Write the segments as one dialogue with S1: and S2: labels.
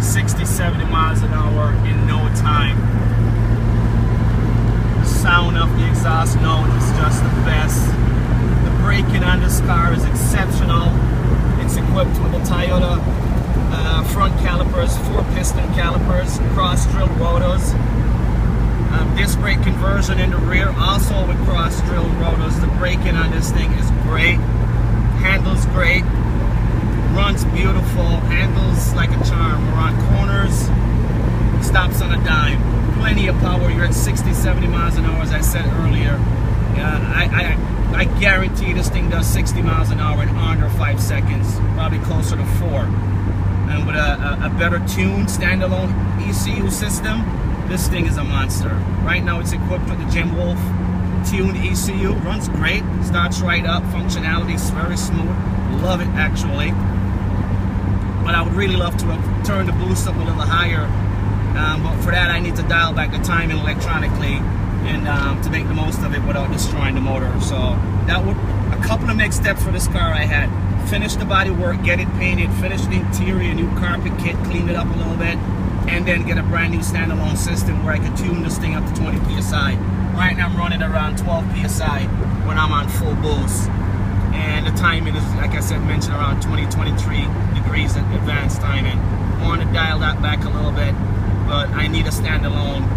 S1: 60, 70 miles an hour in no time. The sound of the exhaust note is just the best. The braking on this car is exceptional. It's equipped with the Toyota front calipers, 4-piston calipers, cross-drilled rotors. Disc brake conversion in the rear, also with cross-drilled rotors. The braking on this thing is great. Handles great. Runs beautiful. Handles like a charm. We're on corners. Stops on a dime. Plenty of power. You're at 60, 70 miles an hour, as I said earlier. I guarantee this thing does 60 miles an hour in under 5 seconds. Probably closer to 4. And with a better tuned standalone ECU system, this thing is a monster. Right now it's equipped with the Jim Wolf tuned ECU. Runs great, starts right up, functionality is very smooth. Love it actually. But I would really love to have turned the boost up a little higher. But for that I need to dial back the timing electronically and to make the most of it without destroying the motor. So that would a couple of next steps for this car I had. Finish the body work, get it painted, finish the interior, new carpet kit, clean it up a little bit, and then get a brand new standalone system where I can tune this thing up to 20 PSI. Right now I'm running around 12 PSI when I'm on full boost. And the timing is, like I said, mentioned around 20, 23 degrees at advanced timing. I want to dial that back a little bit, but I need a standalone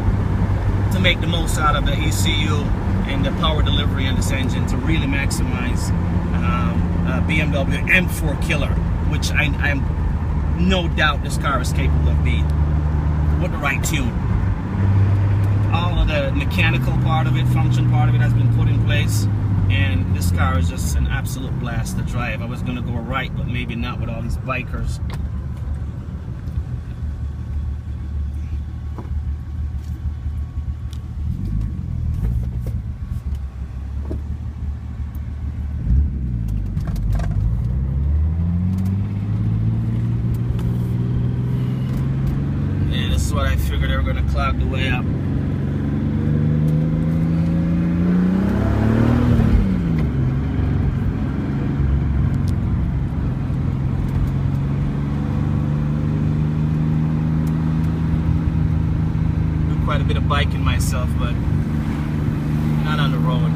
S1: to make the most out of the ECU and the power delivery in this engine to really maximize BMW M4 killer, which I am no doubt this car is capable of being with the right tune. All of the mechanical part of it, function part of it has been put in place, and this car is just an absolute blast to drive. I was going to go right, but maybe not with all these bikers. What I figured they were going to clog the way up. Do quite a bit of biking myself, but not on the road.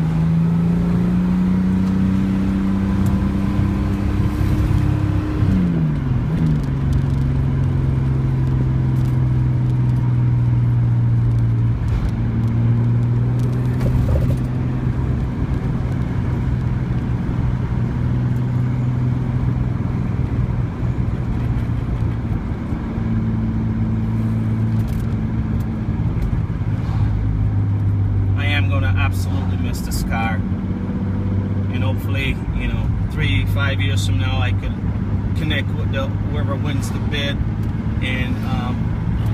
S1: Absolutely miss this car, and hopefully, you know, 3-5 years from now I could connect with whoever wins the bid, and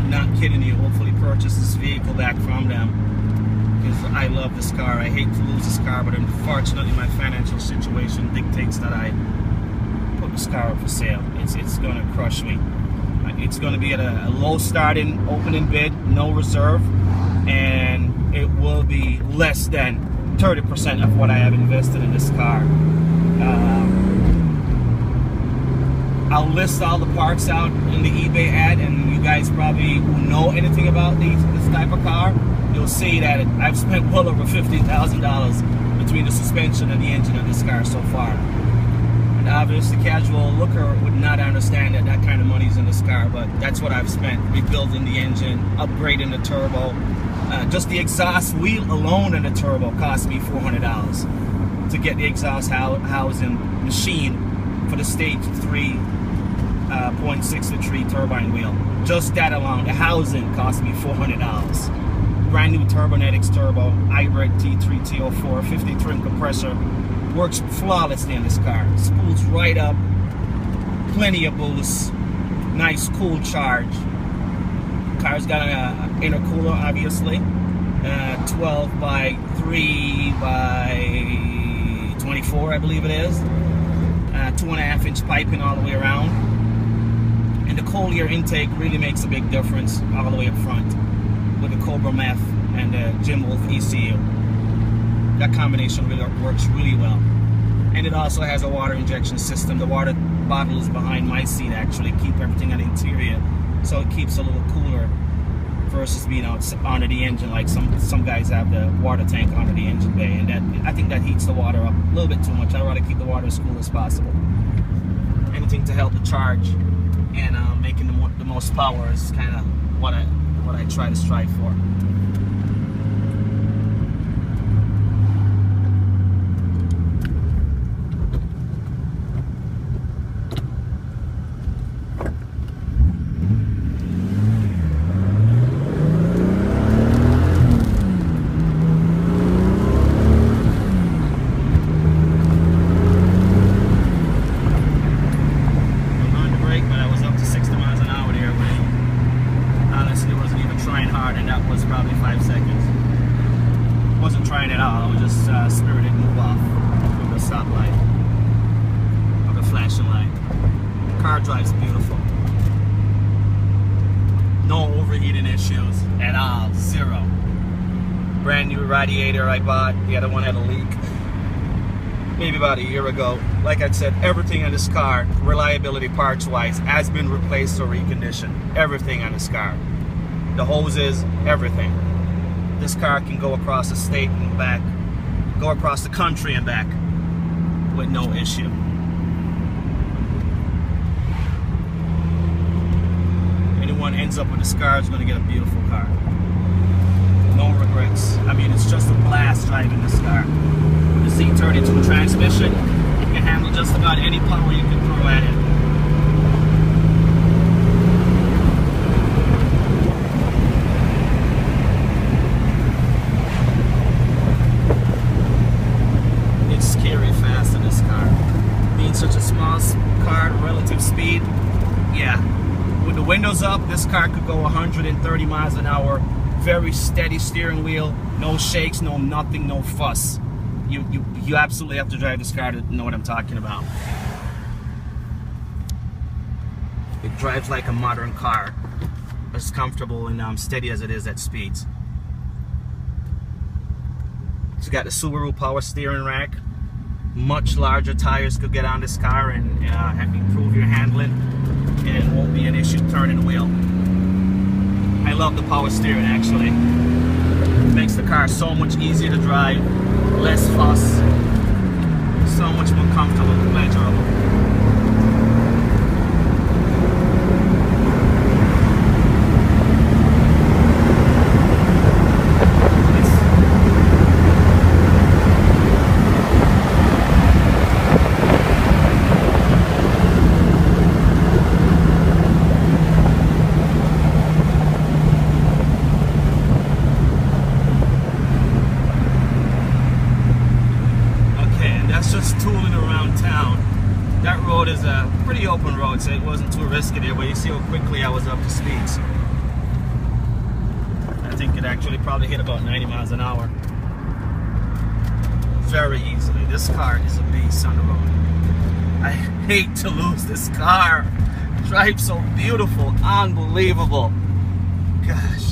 S1: not kidding you, hopefully purchase this vehicle back from them, because I love this car. I hate to lose this car, but unfortunately my financial situation dictates that I put this car up for sale. It's going to crush me. It's going to be at a low starting opening bid, no reserve, and it will be less than 30% of what I have invested in this car. I'll list all the parts out in the eBay ad, and you guys probably who know anything about this type of car, you'll see that I've spent well over $50,000 between the suspension and the engine of this car so far. And obviously, the casual looker would not understand that kind of money's in this car, but that's what I've spent, rebuilding the engine, upgrading the turbo. Just the exhaust wheel alone in the turbo cost me $400 to get the exhaust housing machine for the stage 3.63 turbine wheel. Just that alone, the housing cost me $400. Brand new Turbonetics turbo, hybrid T3 T04, 50 trim compressor. Works flawlessly in this car. Spools right up, plenty of boost, nice cool charge. Car's got an intercooler, obviously, 12 by 3 by 24, I believe it is. 2.5-inch piping all the way around, and the cold air intake really makes a big difference all the way up front with the Cobra Meth and the Jim Wolf ECU. That combination really works really well. And it also has a water injection system. The water bottle is behind my seat, actually, keep everything on the interior so it keeps a little cooler versus being out under the engine like some guys have the water tank under the engine bay, and that, I think that heats the water up a little bit too much. I'd rather keep the water as cool as possible. Anything to help the charge and making the most power is kind of what I try to strive for. Drives beautiful. No overheating issues at all. Zero. Brand new radiator I bought. The other one had a leak maybe about a year ago. Like I said, everything on this car, reliability parts wise, has been replaced or reconditioned. Everything on this car. The hoses, everything. This car can go across the state and back, go across the country and back with no issue. Anyone ends up with this car is going to get a beautiful car. No regrets. I mean, it's just a blast driving this car. With the Z32 transmission, you can handle just about any power you can throw at it. It's scary fast in this car. Being such a small car, relative speed, yeah. With the windows up, this car could go 130 miles an hour. Very steady steering wheel, no shakes, no nothing, no fuss. You absolutely have to drive this car to know what I'm talking about. It drives like a modern car, as comfortable and steady as it is at speeds. It's got the Subaru power steering rack. Much larger tires could get on this car and improve your handling, and it won't be an issue turning the wheel. I love the power steering actually. It makes the car so much easier to drive, less fuss, so much more comfortable and pleasurable. Just tooling around town. That road is a pretty open road, so it wasn't too risky there, but you see how quickly I was up to speeds. I think it actually probably hit about 90 miles an hour. Very easily. This car is a beast on the road. I hate to lose this car. It drives so beautiful, unbelievable. Gosh.